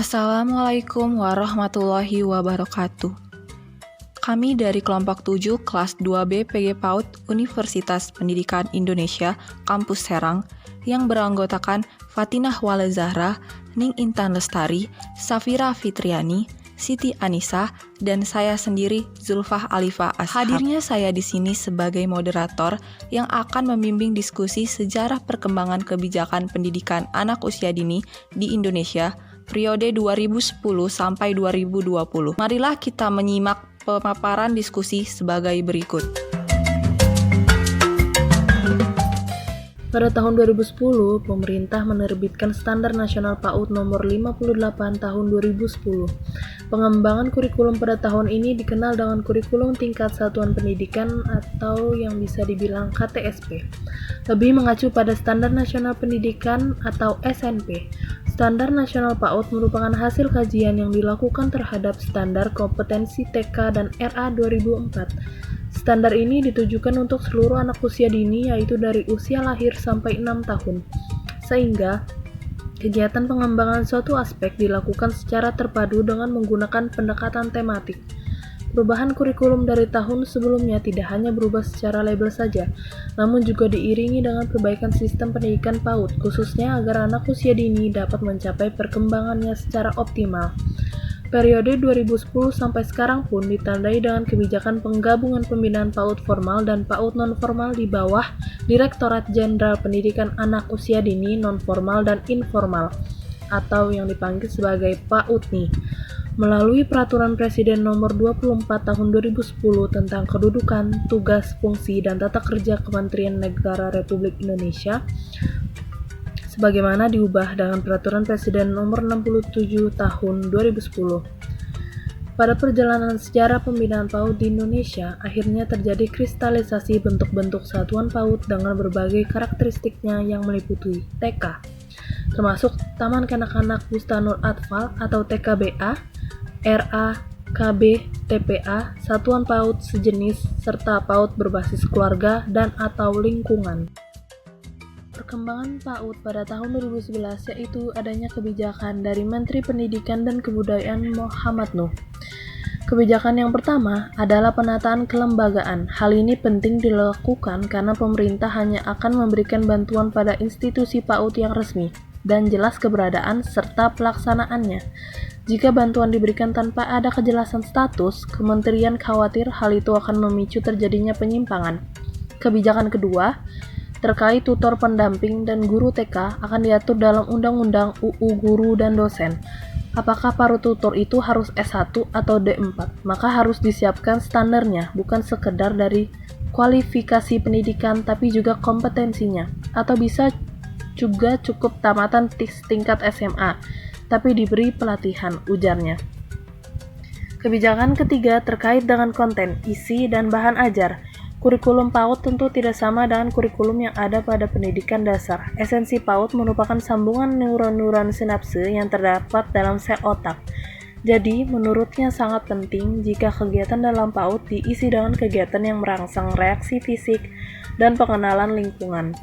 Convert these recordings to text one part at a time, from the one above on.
Assalamualaikum warahmatullahi wabarakatuh. Kami dari kelompok 7 kelas 2B PG PAUD Universitas Pendidikan Indonesia Kampus Serang yang beranggotakan Fatinah Wala Zahra, Ning Intan Lestari, Safira Fitriani, Siti Anissa, dan saya sendiri Zulfah Alifa Ashab. Hadirnya saya di sini sebagai moderator yang akan membimbing diskusi sejarah perkembangan kebijakan pendidikan anak usia dini di Indonesia periode 2010 sampai 2020. Marilah kita menyimak pemaparan diskusi sebagai berikut. Pada tahun 2010, pemerintah menerbitkan Standar Nasional PAUD Nomor 58 Tahun 2010. Pengembangan kurikulum pada tahun ini dikenal dengan Kurikulum Tingkat Satuan Pendidikan atau yang bisa dibilang KTSP. Lebih mengacu pada Standar Nasional Pendidikan atau SNP. Standar Nasional PAUD merupakan hasil kajian yang dilakukan terhadap standar kompetensi TK dan RA 2004. Standar ini ditujukan untuk seluruh anak usia dini, yaitu dari usia lahir sampai 6 tahun. Sehingga, kegiatan pengembangan suatu aspek dilakukan secara terpadu dengan menggunakan pendekatan tematik. Perubahan kurikulum dari tahun sebelumnya tidak hanya berubah secara label saja, namun juga diiringi dengan perbaikan sistem pendidikan PAUD, khususnya agar anak usia dini dapat mencapai perkembangannya secara optimal. Periode 2010 sampai sekarang pun ditandai dengan kebijakan penggabungan pembinaan PAUD formal dan PAUD non-formal di bawah Direktorat Jenderal Pendidikan Anak Usia Dini Non-Formal dan Informal, atau yang dipanggil sebagai PAUDNI, melalui Peraturan Presiden Nomor 24 Tahun 2010 tentang Kedudukan, Tugas, Fungsi, dan Tata Kerja Kementerian Negara Republik Indonesia, sebagaimana diubah dengan Peraturan Presiden Nomor 67 Tahun 2010. Pada perjalanan sejarah pembinaan PAUD di Indonesia, akhirnya terjadi kristalisasi bentuk-bentuk satuan PAUD dengan berbagai karakteristiknya yang meliputi TK, termasuk Taman Kanak-kanak Bustanul Atfal atau TKBA, RA, KB, TPA, satuan PAUD sejenis, serta PAUD berbasis keluarga dan atau lingkungan. Perkembangan PAUD pada tahun 2011 yaitu adanya kebijakan dari Menteri Pendidikan dan Kebudayaan Muhammad Nuh. Kebijakan yang pertama adalah penataan kelembagaan. Hal ini penting dilakukan karena pemerintah hanya akan memberikan bantuan pada institusi PAUD yang resmi dan jelas keberadaan serta pelaksanaannya. Jika bantuan diberikan tanpa ada kejelasan status, kementerian khawatir hal itu akan memicu terjadinya penyimpangan. Kebijakan kedua terkait tutor pendamping dan guru TK akan diatur dalam Undang-Undang UU Guru dan Dosen. Apakah para tutor itu harus S1 atau D4? Maka harus disiapkan standarnya, bukan sekedar dari kualifikasi pendidikan tapi juga kompetensinya. Atau bisa juga cukup tamatan tingkat SMA, tapi diberi pelatihan, ujarnya. Kebijakan ketiga terkait dengan konten, isi, dan bahan ajar. Kurikulum PAUD tentu tidak sama dengan kurikulum yang ada pada pendidikan dasar. Esensi PAUD merupakan sambungan neuron-neuron sinapse yang terdapat dalam sel otak. Jadi, menurutnya sangat penting jika kegiatan dalam PAUD diisi dengan kegiatan yang merangsang reaksi fisik dan pengenalan lingkungan.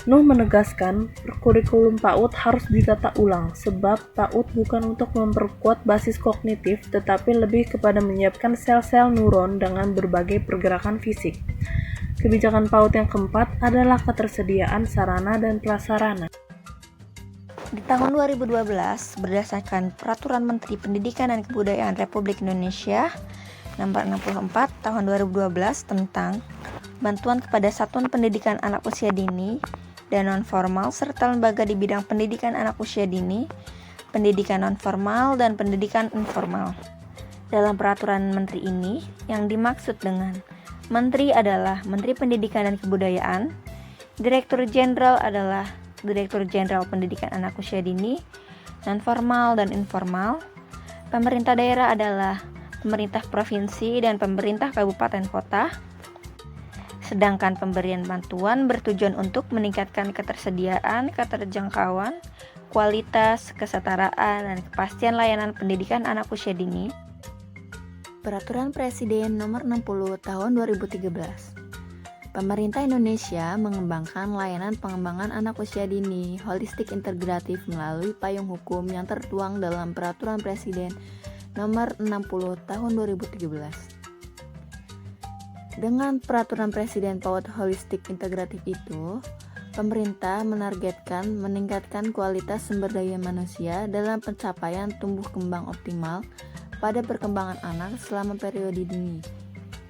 Nuh menegaskan, kurikulum PAUD harus ditata ulang, sebab PAUD bukan untuk memperkuat basis kognitif, tetapi lebih kepada menyiapkan sel-sel neuron dengan berbagai pergerakan fisik. Kebijakan PAUD yang keempat adalah ketersediaan sarana dan prasarana. Di tahun 2012, berdasarkan Peraturan Menteri Pendidikan dan Kebudayaan Republik Indonesia Nomor 64 Tahun 2012 tentang bantuan kepada satuan pendidikan anak usia dini dan non-formal serta lembaga di bidang pendidikan anak usia dini, pendidikan non-formal, dan pendidikan informal. Dalam peraturan menteri ini, yang dimaksud dengan menteri adalah Menteri Pendidikan dan Kebudayaan, Direktur Jenderal adalah Direktur Jenderal Pendidikan Anak Usia Dini, non-formal dan informal, pemerintah daerah adalah pemerintah provinsi dan pemerintah kabupaten kota, sedangkan pemberian bantuan bertujuan untuk meningkatkan ketersediaan, keterjangkauan, kualitas, kesetaraan, dan kepastian layanan pendidikan anak usia dini. Peraturan Presiden Nomor 60 Tahun 2013 Pemerintah Indonesia mengembangkan layanan pengembangan anak usia dini holistik integratif melalui payung hukum yang tertuang dalam Peraturan Presiden Nomor 60 Tahun 2017. Dengan Peraturan Presiden PAUD Holistik Integratif itu, pemerintah menargetkan meningkatkan kualitas sumber daya manusia dalam pencapaian tumbuh kembang optimal pada perkembangan anak selama periode dini,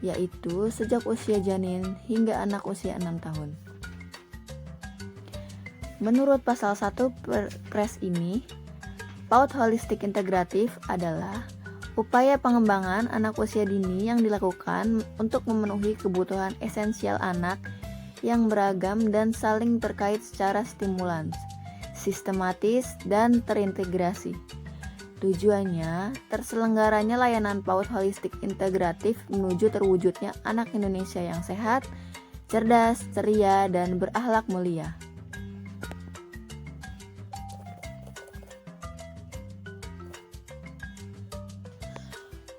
yaitu sejak usia janin hingga anak usia 6 tahun. Menurut pasal 1 Perpres ini, PAUD Holistik Integratif adalah upaya pengembangan anak usia dini yang dilakukan untuk memenuhi kebutuhan esensial anak yang beragam dan saling terkait secara stimulans, sistematis, dan terintegrasi. Tujuannya, terselenggaranya layanan PAUD Holistik Integratif menuju terwujudnya anak Indonesia yang sehat, cerdas, ceria, dan berakhlak mulia.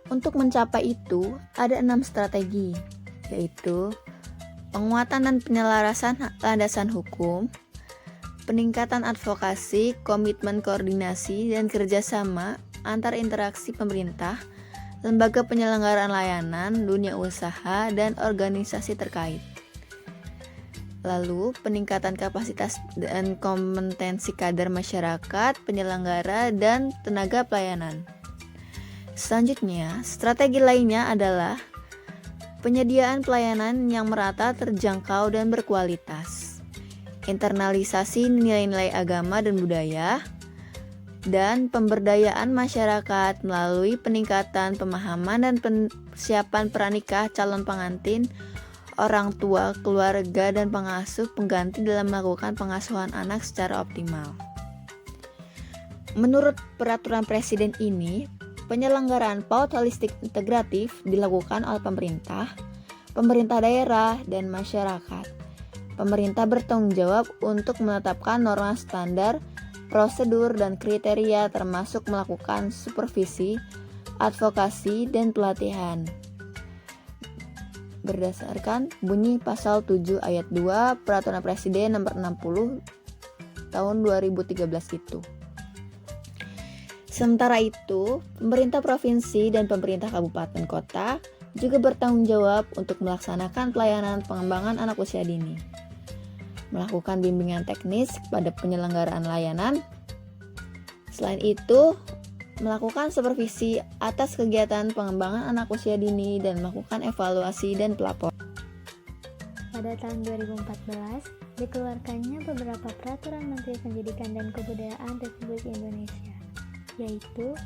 Untuk mencapai itu, ada 6 strategi, yaitu penguatan dan penyelarasan landasan hukum, peningkatan advokasi, komitmen koordinasi, dan kerjasama antar interaksi pemerintah, lembaga penyelenggaraan layanan, dunia usaha, dan organisasi terkait. Lalu, peningkatan kapasitas dan kompetensi kader masyarakat, penyelenggara, dan tenaga pelayanan. Selanjutnya, strategi lainnya adalah penyediaan pelayanan yang merata, terjangkau, dan berkualitas, internalisasi nilai-nilai agama dan budaya, dan pemberdayaan masyarakat melalui peningkatan pemahaman dan persiapan pranikah calon pengantin, orang tua, keluarga, dan pengasuh pengganti dalam melakukan pengasuhan anak secara optimal. Menurut peraturan presiden ini, penyelenggaraan PAUD Holistik Integratif dilakukan oleh pemerintah daerah, dan masyarakat. Pemerintah bertanggung jawab untuk menetapkan norma standar, prosedur, dan kriteria termasuk melakukan supervisi, advokasi, dan pelatihan. Berdasarkan bunyi pasal 7 ayat 2 Peraturan Presiden Nomor 60 Tahun 2013 itu. Sementara itu, pemerintah provinsi dan pemerintah kabupaten kota juga bertanggung jawab untuk melaksanakan pelayanan pengembangan anak usia dini, melakukan bimbingan teknis pada penyelenggaraan layanan. Selain itu, melakukan supervisi atas kegiatan pengembangan anak usia dini dan melakukan evaluasi dan pelaporan. Pada tahun 2014, dikeluarkannya beberapa peraturan Menteri Pendidikan dan Kebudayaan Republik Indonesia, yaitu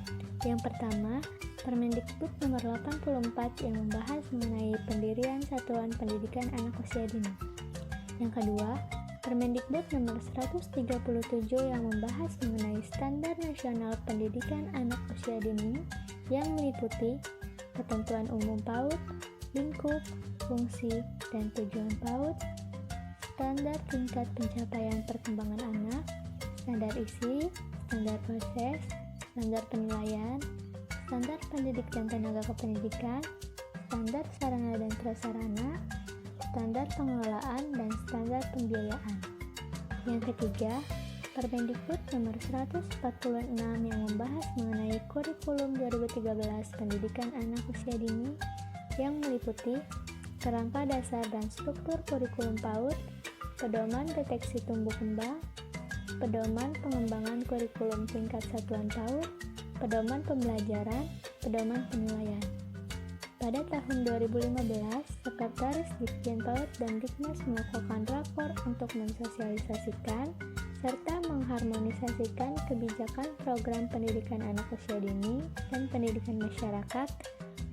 yang pertama, Permendikbud nomor 84 yang membahas mengenai pendirian Satuan Pendidikan Anak Usia Dini. Yang kedua, Permendikbud nomor 137 yang membahas mengenai Standar Nasional Pendidikan Anak Usia Dini yang meliputi ketentuan umum PAUD, lingkup, fungsi, dan tujuan PAUD, standar tingkat pencapaian perkembangan anak, standar isi, standar proses, standar penilaian, standar pendidik dan tenaga kependidikan, standar sarana dan prasarana, standar pengelolaan, dan standar pembiayaan. Yang ketiga, Permendikbud nomor 146 yang membahas mengenai kurikulum 2013 pendidikan anak usia dini yang meliputi kerangka dasar dan struktur kurikulum PAUD, pedoman deteksi tumbuh kembang, pedoman pengembangan kurikulum tingkat satuan PAUD, pedoman pembelajaran, pedoman penilaian. Pada tahun 2015, Sekretaris Ditjen PAUD dan Diknas melakukan rapor untuk mensosialisasikan serta mengharmonisasikan kebijakan program pendidikan anak usia dini dan pendidikan masyarakat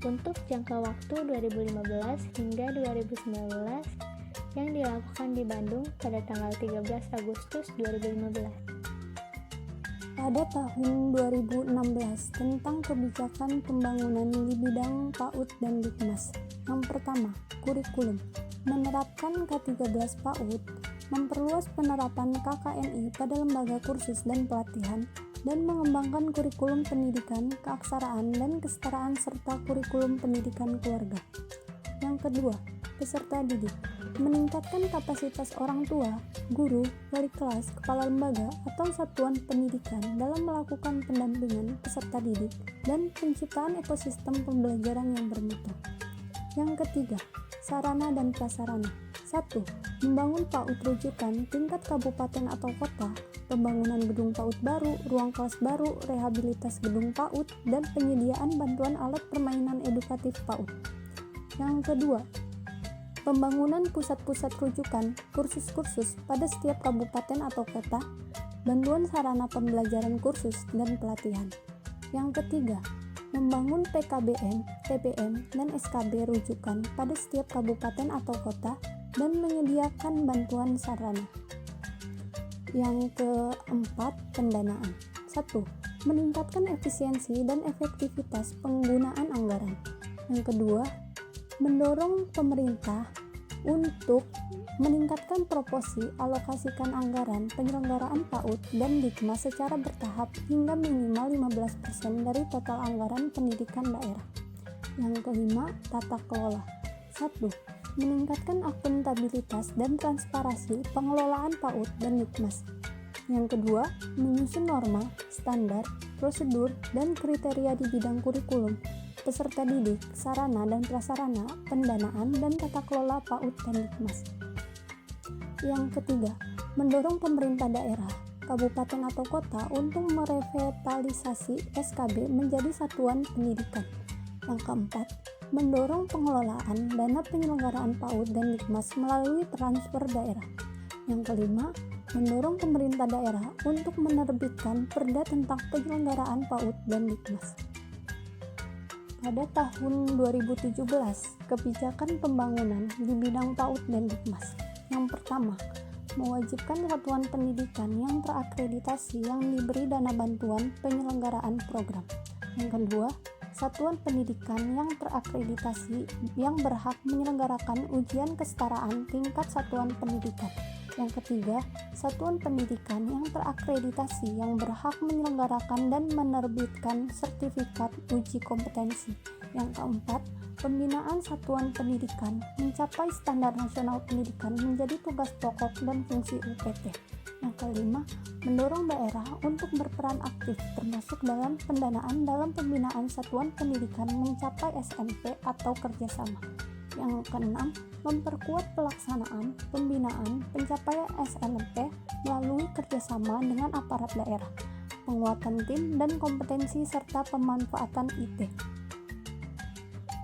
untuk jangka waktu 2015 hingga 2019 yang dilakukan di Bandung pada tanggal 13 Agustus 2015. Pada tahun 2016 tentang kebijakan pembangunan di bidang PAUD dan Dikmas. Yang pertama, kurikulum. Menerapkan K13 PAUD, memperluas penerapan KKNI pada lembaga kursus dan pelatihan, dan mengembangkan kurikulum pendidikan, keaksaraan, dan kesetaraan serta kurikulum pendidikan keluarga. Yang kedua, peserta didik, meningkatkan kapasitas orang tua, guru, wali kelas, kepala lembaga, atau satuan pendidikan dalam melakukan pendampingan peserta didik dan penciptaan ekosistem pembelajaran yang bermutu. Yang ketiga, sarana dan prasarana. 1. Membangun PAUD rujukan tingkat kabupaten atau kota, pembangunan gedung PAUD baru, ruang kelas baru, rehabilitas gedung PAUD, dan penyediaan bantuan alat permainan edukatif PAUD. Yang kedua, pembangunan pusat-pusat rujukan, kursus-kursus pada setiap kabupaten atau kota, bantuan sarana pembelajaran kursus dan pelatihan. Yang ketiga, membangun PKBM, TPM, dan SKB rujukan pada setiap kabupaten atau kota dan menyediakan bantuan sarana. Yang keempat, pendanaan. 1. Meningkatkan efisiensi dan efektivitas penggunaan anggaran. Yang kedua, mendorong pemerintah untuk meningkatkan proporsi alokasikan anggaran penyelenggaraan PAUD dan Dikmas secara bertahap hingga minimal 15% dari total anggaran pendidikan daerah. Yang kelima, tata kelola. 1. Meningkatkan akuntabilitas dan transparansi pengelolaan PAUD dan Dikmas. Yang kedua, menyusun norma, standar, prosedur, dan kriteria di bidang kurikulum, peserta didik, sarana dan prasarana, pendanaan, dan tata kelola PAUD dan Dikmas. Yang ketiga, mendorong pemerintah daerah, kabupaten atau kota untuk merevitalisasi SKB menjadi satuan pendidikan. Yang keempat, mendorong pengelolaan dana penyelenggaraan PAUD dan Dikmas melalui transfer daerah. Yang kelima, mendorong pemerintah daerah untuk menerbitkan perda tentang penyelenggaraan PAUD dan Dikmas. Pada tahun 2017, kebijakan pembangunan di bidang PAUD dan Dikmas. Yang pertama, mewajibkan satuan pendidikan yang terakreditasi yang diberi dana bantuan penyelenggaraan program. Yang kedua, satuan pendidikan yang terakreditasi yang berhak menyelenggarakan ujian kesetaraan tingkat satuan pendidikan. Yang ketiga, satuan pendidikan yang terakreditasi yang berhak menyelenggarakan dan menerbitkan sertifikat uji kompetensi. Yang keempat, pembinaan satuan pendidikan mencapai standar nasional pendidikan menjadi tugas pokok dan fungsi UPT. Yang kelima, mendorong daerah untuk berperan aktif termasuk dalam pendanaan dalam pembinaan satuan pendidikan mencapai SNP atau kerjasama. Yang keenam, memperkuat pelaksanaan pembinaan pencapaian SNP melalui kerjasama dengan aparat daerah, penguatan tim dan kompetensi serta pemanfaatan IT.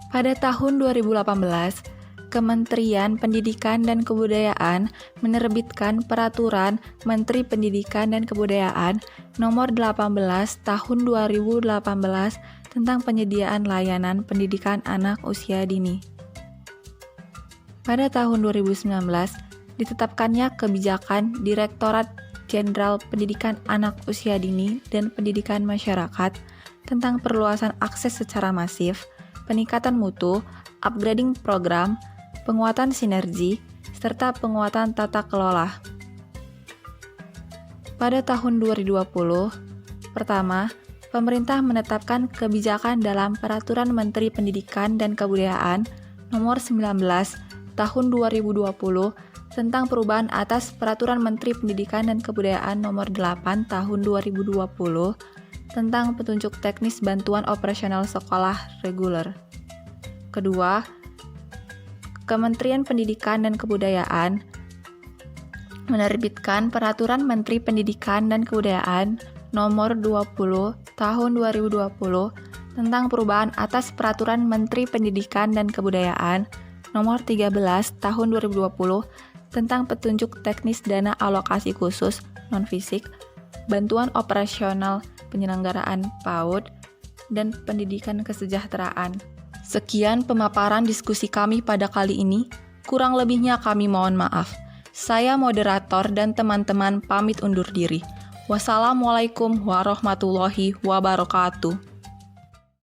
Pada tahun 2018, Kementerian Pendidikan dan Kebudayaan menerbitkan Peraturan Menteri Pendidikan dan Kebudayaan Nomor 18 Tahun 2018 tentang penyediaan layanan pendidikan anak usia dini. Pada tahun 2019, ditetapkannya kebijakan Direktorat Jenderal Pendidikan Anak Usia Dini dan Pendidikan Masyarakat tentang perluasan akses secara masif, peningkatan mutu, upgrading program, penguatan sinergi, serta penguatan tata kelola. Pada tahun 2020, pertama, pemerintah menetapkan kebijakan dalam Peraturan Menteri Pendidikan dan Kebudayaan Nomor 19 Tahun 2020 tentang perubahan atas Peraturan Menteri Pendidikan dan Kebudayaan Nomor 8 Tahun 2020 tentang petunjuk teknis bantuan operasional sekolah reguler. Kedua, Kementerian Pendidikan dan Kebudayaan menerbitkan Peraturan Menteri Pendidikan dan Kebudayaan Nomor 20 Tahun 2020 tentang perubahan atas Peraturan Menteri Pendidikan dan Kebudayaan Nomor 13 Tahun 2020 tentang petunjuk teknis dana alokasi khusus non-fisik, bantuan operasional penyelenggaraan PAUD, dan pendidikan kesejahteraan. Sekian pemaparan diskusi kami pada kali ini. Kurang lebihnya kami mohon maaf. Saya moderator dan teman-teman pamit undur diri. Wassalamualaikum warahmatullahi wabarakatuh.